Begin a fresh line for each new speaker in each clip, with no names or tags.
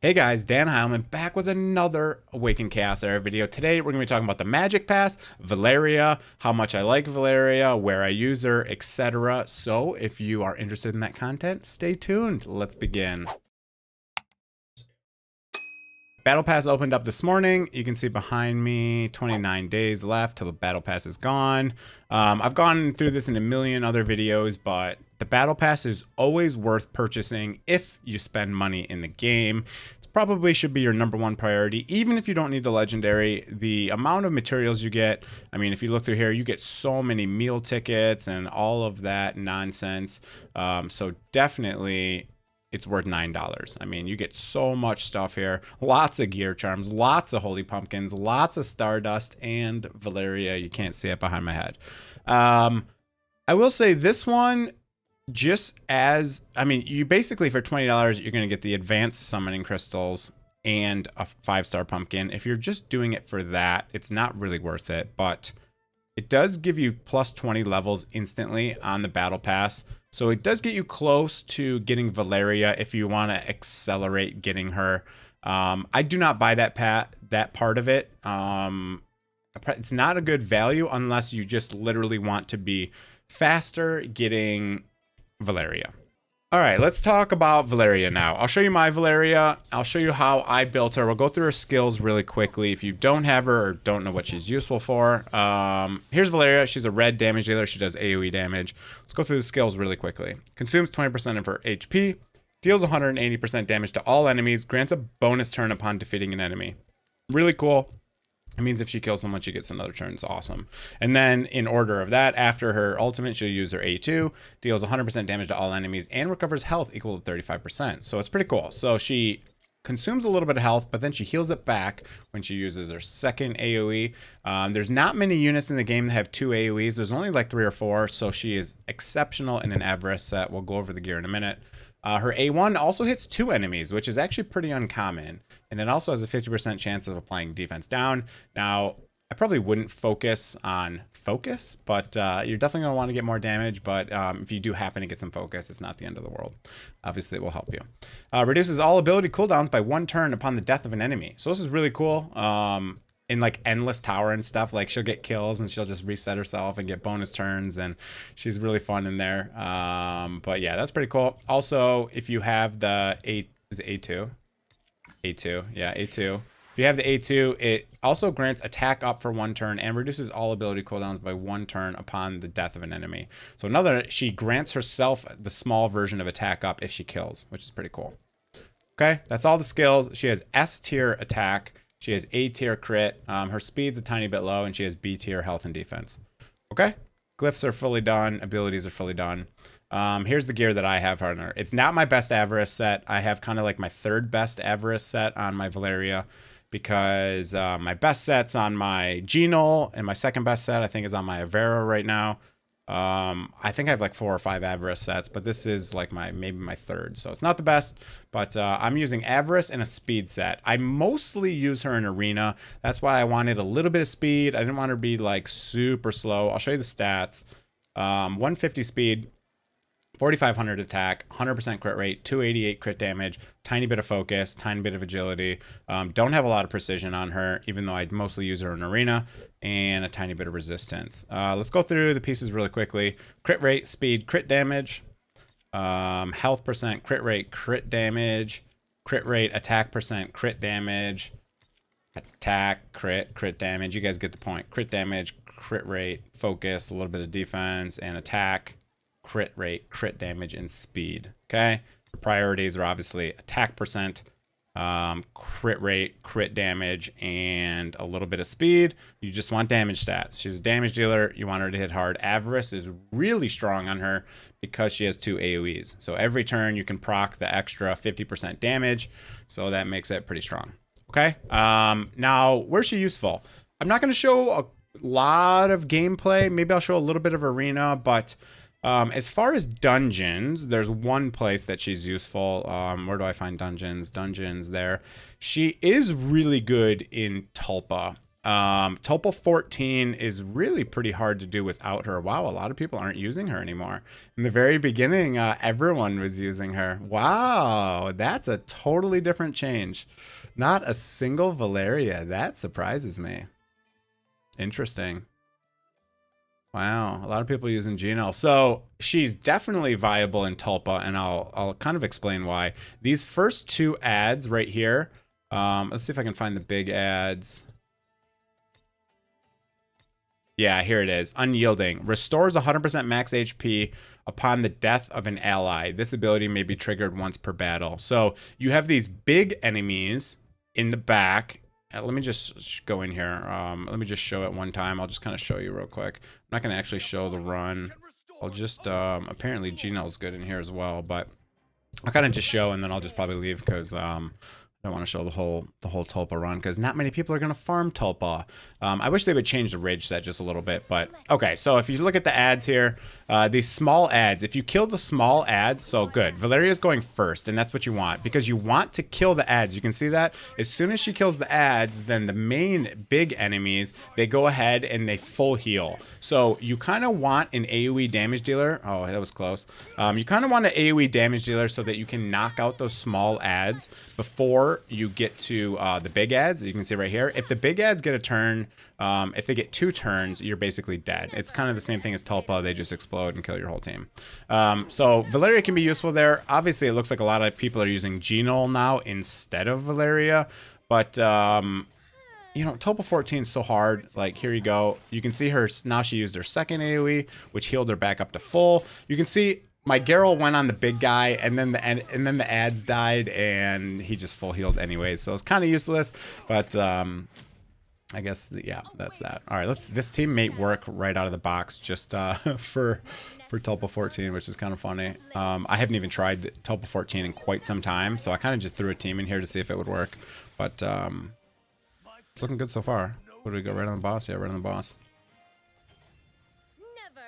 Hey guys, DanHeilman back with another Awaken Chaos Era video. Today we're going to be talking about the Magic Pass, Valeria, how much I like Valeria, where I use her, etc. So if you are interested in that content, stay tuned. Let's begin. Battle Pass opened up this morning. You can see behind me 29 days left till the Battle Pass is gone. I've gone through this in a million other videos, but the Battle Pass is always worth purchasing if you spend money in the game. It probably should be your #1 priority, even if you don't need the legendary. The amount of materials you get, I mean, if you look through here, you get so many meal tickets and all of that nonsense. So definitely it's worth $9. I mean, you get so much stuff here. Lots of gear charms, lots of holy pumpkins, lots of stardust, and Valeria. You can't see it behind my head. I will say this one, just as, I mean, you basically for $20, you're going to get the advanced summoning crystals and a 5-star pumpkin. If you're just doing it for that, it's not really worth it, but it does give you plus 20 levels instantly on the battle pass. So it does get you close to getting Valeria if you want to accelerate getting her. I do not buy that part of it. It's not a good value unless you just literally want to be faster getting Valeria. All right, let's talk about Valeria now. I'll show you my Valeria. I'll show you how I built her. We'll go through her skills really quickly. If you don't have her or don't know what she's useful for, here's Valeria. She's a red damage dealer. She does AoE damage. Let's go through the skills really quickly. Consumes 20% of her HP, deals 180% damage to all enemies, grants a bonus turn upon defeating an enemy. Really cool. It means if she kills someone, she gets another turn. It's awesome. And then in order of that, after her ultimate, she'll use her A2, deals 100% damage to all enemies, and recovers health equal to 35%. So it's pretty cool. So she consumes a little bit of health, but then she heals it back when she uses her second AoE. There's not many units in the game that have 2 AoEs. There's only like 3 or 4. So she is exceptional in an Avarice set. We'll go over the gear in a minute. Her A1 also hits 2 enemies, which is actually pretty uncommon. And it also has a 50% chance of applying defense down. Now, I probably wouldn't focus on focus, but you're definitely going to want to get more damage. But if you do happen to get some focus, it's not the end of the world. Obviously, it will help you. Reduces all ability cooldowns by 1 turn upon the death of an enemy. So this is really cool. In like endless tower and stuff, like she'll get kills and she'll just reset herself and get bonus turns, and she's really fun in there. But yeah, that's pretty cool. Also, if you have the A2, yeah, A2. If you have the A2, it also grants attack up for 1 turn and reduces all ability cooldowns by 1 turn upon the death of an enemy. So she grants herself the small version of attack up if she kills, which is pretty cool. Okay, that's all the skills. She has S tier attack. She has A tier crit. Her speed's a tiny bit low, and she has B tier health and defense. Okay, glyphs are fully done. Abilities are fully done. Here's the gear that I have on her. It's not my best Avarice set. I have kind of like my 3rd best Avarice set on my Valeria, because my best set's on my Genol, and my 2nd best set I think is on my Avera right now. I think I have like 4 or 5 Avarice sets, but this is like maybe my 3rd, so it's not the best. But I'm using Avarice and a speed set. I mostly use her in arena. That's why I wanted a little bit of speed. I didn't want her to be like super slow. I'll show you the stats. 150 speed, 4,500 attack, 100% crit rate, 288 crit damage, tiny bit of focus, tiny bit of agility. Don't have a lot of precision on her, even though I mostly use her in arena, and a tiny bit of resistance. Let's go through the pieces really quickly. Crit rate, speed, crit damage, health percent, crit rate, crit damage, crit rate, attack percent, crit damage, attack, crit damage. You guys get the point. Crit damage, crit rate, focus, a little bit of defense, and attack, crit rate, crit damage, and speed. Okay, the priorities are obviously attack percent, crit rate, crit damage, and a little bit of speed. You just want damage stats. She's a damage dealer. You want her to hit hard. Avarice is really strong on her because she has 2 AoEs. So every turn you can proc the extra 50% damage. So that makes it pretty strong. Okay, now where's she useful? I'm not going to show a lot of gameplay. Maybe I'll show a little bit of arena, but as far as dungeons, there's one place that she's useful. Where do I find dungeons? Dungeons there. She is really good in Tulpa. Tulpa 14 is really pretty hard to do without her. Wow, a lot of people aren't using her anymore. In the very beginning, everyone was using her. Wow, that's a totally different change. Not a single Valeria. That surprises me. Interesting. Wow, a lot of people using Gino. So she's definitely viable in Tulpa, and I'll kind of explain why. These first two ads right here, let's see if I can find the big ads. Yeah, here it is. Unyielding. Restores 100% max HP upon the death of an ally. This ability may be triggered once per battle. So you have these big enemies in the back. Let me just go in here. Let me just show it one time. I'll just kind of show you real quick. I'm not going to actually show the run. I'll just, apparently Gino's good in here as well, but I'll kind of just show, and then I'll just probably leave because, I don't want to show the whole Tulpa run because not many people are going to farm Tulpa. I wish they would change the rage set just a little bit, but okay. So if you look at the ads here, these small ads, if you kill the small ads, so good. Valeria's going first, and that's what you want because you want to kill the ads. You can see that as soon as she kills the ads, then the main big enemies, they go ahead and they full heal. So you kind of want an AoE damage dealer. Oh, that was close. You kind of want an AoE damage dealer so that you can knock out those small ads before you get to the big ads. You can see right here, if the big ads get a turn, if they get 2 turns, you're basically dead. It's kind of the same thing as Tulpa. They just explode and kill your whole team. So Valeria can be useful there. Obviously, it looks like a lot of people are using Gino now instead of Valeria, but you know, Tulpa 14 is so hard. Like, here you go. You can see her now. She used her second AoE, which healed her back up to full. You can see my Reroll went on the big guy, and then the ads died, and he just full healed anyways. So it's kind of useless, but I guess yeah, that's that. All right, this team may work right out of the box just for Tulpa 14, which is kind of funny. I haven't even tried Tulpa 14 in quite some time, so I kind of just threw a team in here to see if it would work. But it's looking good so far. What do we go, right on the boss? Yeah, right on the boss.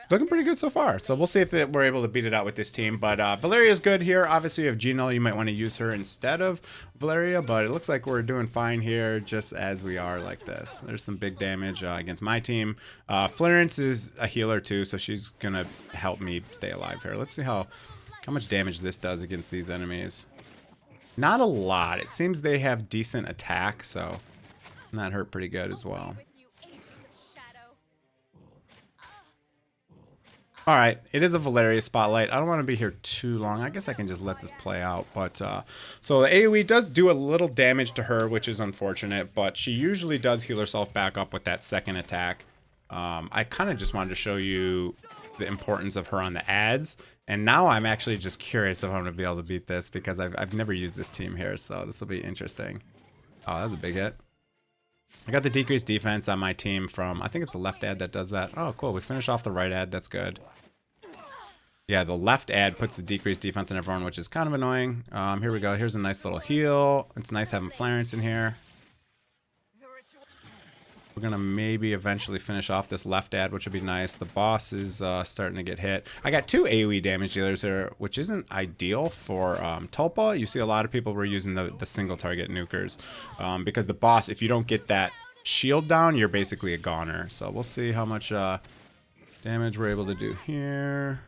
Looking pretty good so far. So we'll see if we're able to beat it out with this team. But Valeria's good here. Obviously, you have Gino. You might want to use her instead of Valeria. But it looks like we're doing fine here just as we are like this. There's some big damage against my team. Florence is a healer too, so she's going to help me stay alive here. Let's see how much damage this does against these enemies. Not a lot. It seems they have decent attack, so that hurt pretty good as well. All right, it is a Valeria spotlight. I don't want to be here too long. I guess I can just let this play out. But so the AoE does do a little damage to her, which is unfortunate. But she usually does heal herself back up with that second attack. I kind of just wanted to show you the importance of her on the ads. And now I'm actually just curious if I'm going to be able to beat this because I've never used this team here. So this will be interesting. Oh, that was a big hit. I got the decreased defense on my team from, I think it's the left ad that does that. Oh, cool. We finish off the right ad. That's good. Yeah, the left ad puts the decreased defense on everyone, which is kind of annoying. Here we go. Here's a nice little heal. It's nice having Florence in here. We're going to maybe eventually finish off this left ad, which would be nice. The boss is starting to get hit. I got 2 AoE damage dealers here, which isn't ideal for Tulpa. You see a lot of people were using the single target nukers because the boss, if you don't get that shield down, you're basically a goner. So we'll see how much damage we're able to do here.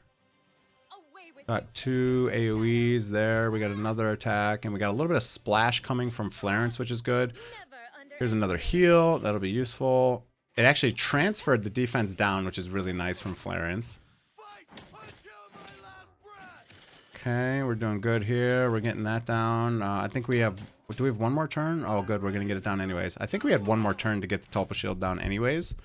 Got 2 AoEs there. We got another attack, and we got a little bit of splash coming from Florence, which is good. Here's another heal. That'll be useful. It actually transferred the defense down, which is really nice from Florence. Okay, we're doing good here. We're getting that down. I think we have... Do we have one more turn? Oh, good. We're going to get it down anyways. I think we had one more turn to get the Tulpa shield down anyways.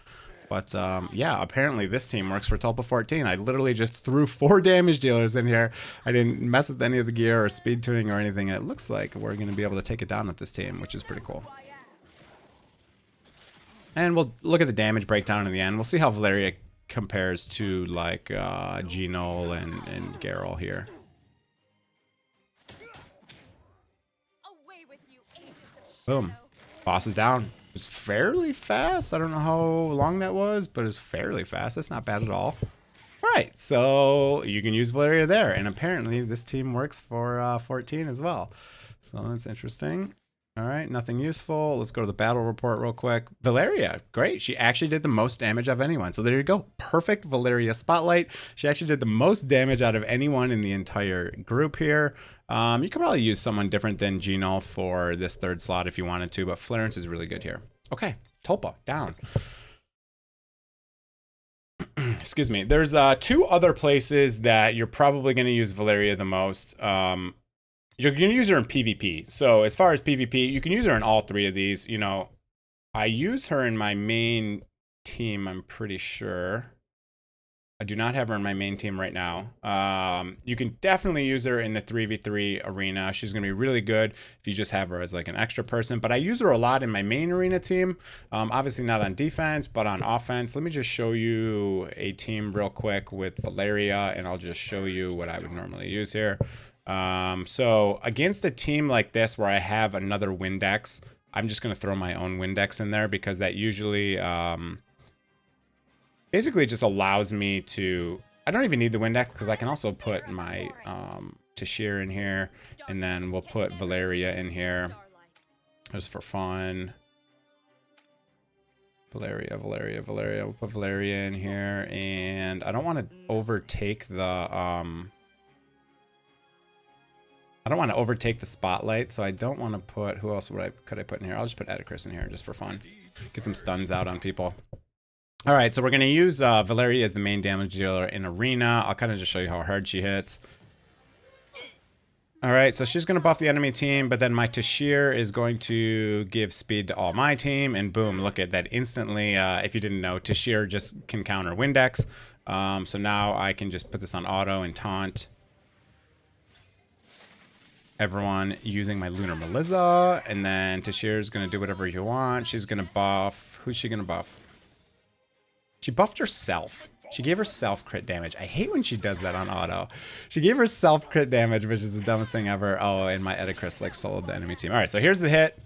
But, yeah, apparently this team works for Tulpa 14. I literally just threw 4 damage dealers in here. I didn't mess with any of the gear or speed tuning or anything. And it looks like we're going to be able to take it down with this team, which is pretty cool. And we'll look at the damage breakdown in the end. We'll see how Valeria compares to, like, Gino and Reroll here. Boom. Boss is down. It was fairly fast. I don't know how long that was, but it's fairly fast. That's not bad at all. All right, so you can use Valeria there. And apparently this team works for 14 as well. So that's interesting. All right, nothing useful. Let's go to the battle report real quick. Valeria, great. She actually did the most damage of anyone. So there you go. Perfect Valeria spotlight. She actually did the most damage out of anyone in the entire group here. You could probably use someone different than Gino for this third slot if you wanted to, but Florence is really good here. Okay, Tulpa, down. Excuse me. There's two other places that you're probably going to use Valeria the most. You're going to use her in PvP. So as far as PvP, you can use her in all three of these. You know, I use her in my main team, I'm pretty sure. I do not have her in my main team right now. You can definitely use her in the 3v3 arena. She's going to be really good if you just have her as like an extra person. But I use her a lot in my main arena team. Obviously not on defense, but on offense. Let me just show you a team real quick with Valeria, and I'll just show you what I would normally use here. So against a team like this where I have another Windex, I'm just going to throw my own Windex in there because that usually basically just allows me to, I don't even need the Windex because I can also put my Tashir in here, and then we'll put Valeria in here just for fun. Valeria. We'll put Valeria in here, and I don't want to overtake the spotlight, so I don't want to put, who else could I put in here? I'll just put Edicris in here just for fun. Get some stuns out on people. All right, so we're going to use Valeria as the main damage dealer in Arena. I'll kind of just show you how hard she hits. All right, so she's going to buff the enemy team, but then my Tashir is going to give speed to all my team, and boom, look at that instantly. If you didn't know, Tashir just can counter Windex. So now I can just put this on auto and taunt everyone using my Lunar Melissa, and then Tashir's going to do whatever you want. She's going to buff. Who's she going to buff? She buffed herself. She gave herself crit damage. I hate when she does that on auto. She gave herself crit damage, which is the dumbest thing ever. Oh, and my Edicris like soloed the enemy team. All right, so here's the hit.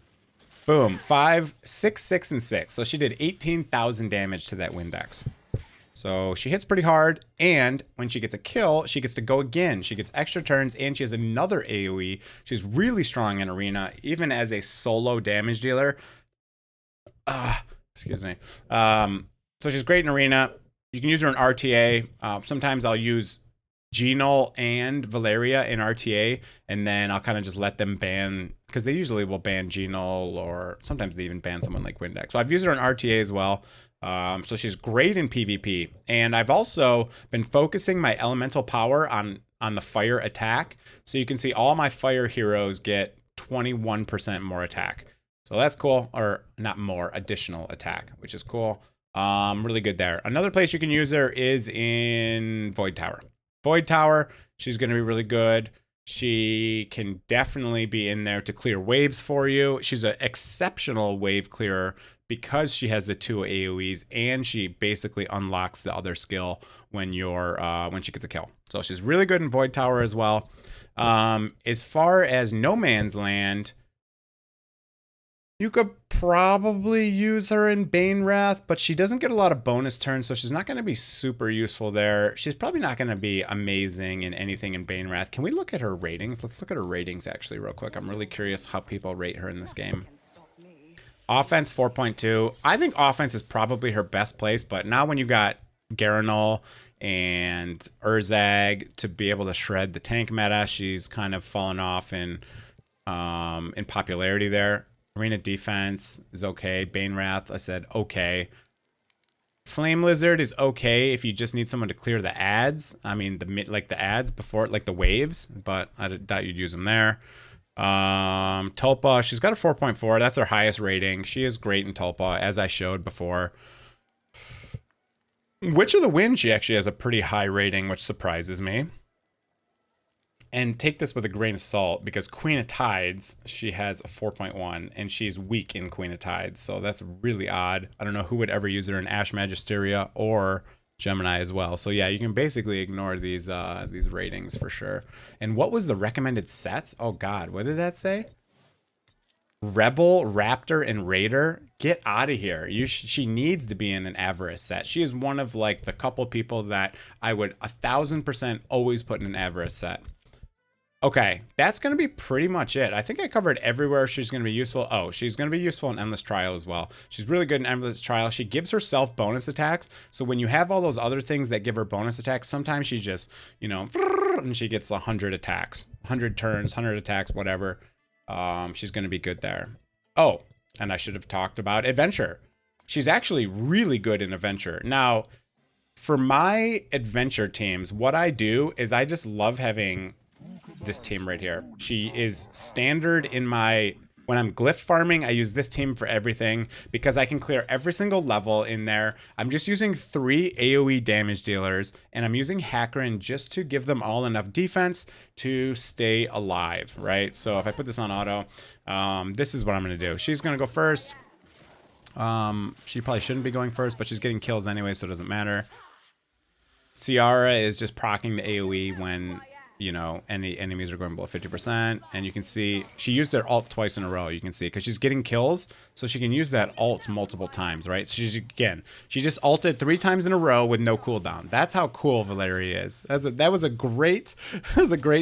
Boom. 5, 6, 6, and 6. So she did 18,000 damage to that Windex. So she hits pretty hard, and when she gets a kill, she gets to go again. She gets extra turns, and she has another AoE. She's really strong in Arena, even as a solo damage dealer. Excuse me. So she's great in Arena. You can use her in RTA. Sometimes I'll use Gino and Valeria in RTA, and then I'll kind of just let them ban, because they usually will ban Gino, or sometimes they even ban someone like Windex. So I've used her in RTA as well. So she's great in PvP. And I've also been focusing my elemental power on the fire attack. So you can see all my fire heroes get 21% more attack. So that's cool. Or not more, additional attack, which is cool. Really good there. Another place you can use her is in Void Tower. Void Tower, she's going to be really good. She can definitely be in there to clear waves for you. She's an exceptional wave clearer because she has the 2 AoEs, and she basically unlocks the other skill when when she gets a kill. So she's really good in Void Tower as well. As far as No Man's Land, you could probably use her in Bane Wrath, but she doesn't get a lot of bonus turns, so she's not going to be super useful there. She's probably not going to be amazing in anything in Bane Wrath. Can we look at her ratings? Let's look at her ratings actually real quick. I'm really curious how people rate her in this game. Offense 4.2. I think offense is probably her best place, but now when you got Garanol and Urzag to be able to shred the tank meta, she's kind of fallen off in popularity there. Arena defense is okay. Bane Wrath, I said okay. Flame Lizard is okay if you just need someone to clear the ads. I mean, the ads before, like the waves, but I doubt you'd use them there. Tulpa, she's got a 4.4. That's her highest rating. She is great in Tulpa, as I showed before. Witch of the Wind, she actually has a pretty high rating, which surprises me. And take this with a grain of salt, because Queen of Tides, she has a 4.1, and she's weak in Queen of Tides, so that's really odd. I don't know who would ever use her in Ash Magisteria or Gemini as well. So yeah, you can basically ignore these ratings for sure. And what was the recommended sets? Oh God, what did that say? Rebel, Raptor, and Raider. Get out of here. She needs to be in an Avarice set. She is one of like the couple people that I would 1000% always put in an Avarice set. Okay, that's going to be pretty much it. I think I covered everywhere she's going to be useful. Oh, she's going to be useful in Endless Trial as well. She's really good in Endless Trial. She gives herself bonus attacks. So when you have all those other things that give her bonus attacks, sometimes she just, you know, and she gets 100 attacks, 100 turns, 100 attacks, whatever. She's going to be good there. Oh, and I should have talked about Adventure. She's actually really good in Adventure. Now, for my Adventure teams, what I do is I just love having this team right here. She is standard in my, when I'm glyph farming, I use this team for everything because I can clear every single level in there. I'm just using 3 AoE damage dealers, and I'm using Hackerin just to give them all enough defense to stay alive, right? So if I put this on auto, this is what I'm going to do. She's going to go first. She probably shouldn't be going first, but she's getting kills anyway, so it doesn't matter. Ciara is just proccing the AoE when, you know, any enemies are going below 50%. And you can see she used her ult twice in a row. You can see because she's getting kills, so she can use that ult multiple times, right? She just ulted 3 times in a row with no cooldown. That's how cool Valeria is. That was a great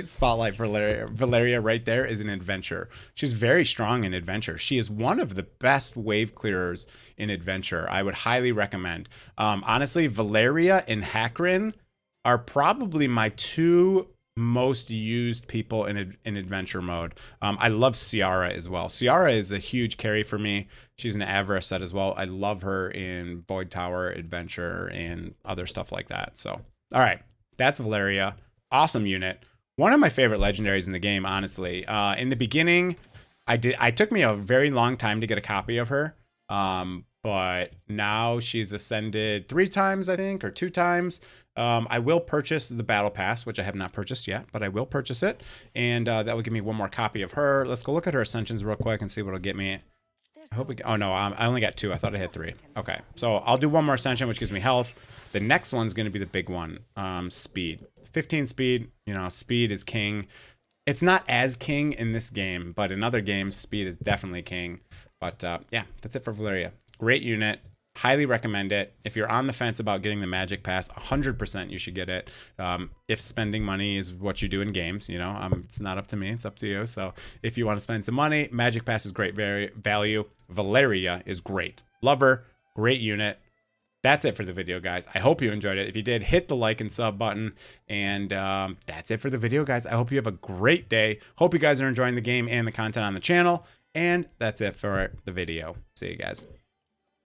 spotlight for Valeria. Valeria right there is an Adventure. She's very strong in Adventure. She is one of the best wave clearers in Adventure. I would highly recommend. Honestly, Valeria and Hackerin are probably my 2 most used people in Adventure mode. I love Ciara as well. Ciara is a huge carry for me. She's an Avarice set as well. I love her in Void Tower, Adventure, and other stuff like that. So, all right, that's Valeria. Awesome unit. One of my favorite legendaries in the game, honestly. In the beginning, it took me a very long time to get a copy of her. But now she's ascended 3 times, I think, or 2 times. I will purchase the Battle Pass, which I have not purchased yet, but I will purchase it. And that will give me 1 more copy of her. Let's go look at her ascensions real quick and see what it'll get me. I hope oh no, I only got 2. I thought I had 3. Okay, so I'll do 1 more ascension, which gives me health. The next one's going to be the big one, speed. 15 speed, you know, speed is king. It's not as king in this game, but in other games, speed is definitely king. But yeah, that's it for Valeria. Great unit. Highly recommend it. If you're on the fence about getting the Magic Pass, 100% you should get it. If spending money is what you do in games, you know, it's not up to me. It's up to you. So if you want to spend some money, Magic Pass is great value. Valeria is great. Love her. Great unit. That's it for the video, guys. I hope you enjoyed it. If you did, hit the like and sub button. And that's it for the video, guys. I hope you have a great day. Hope you guys are enjoying the game and the content on the channel. And that's it for the video. See you guys.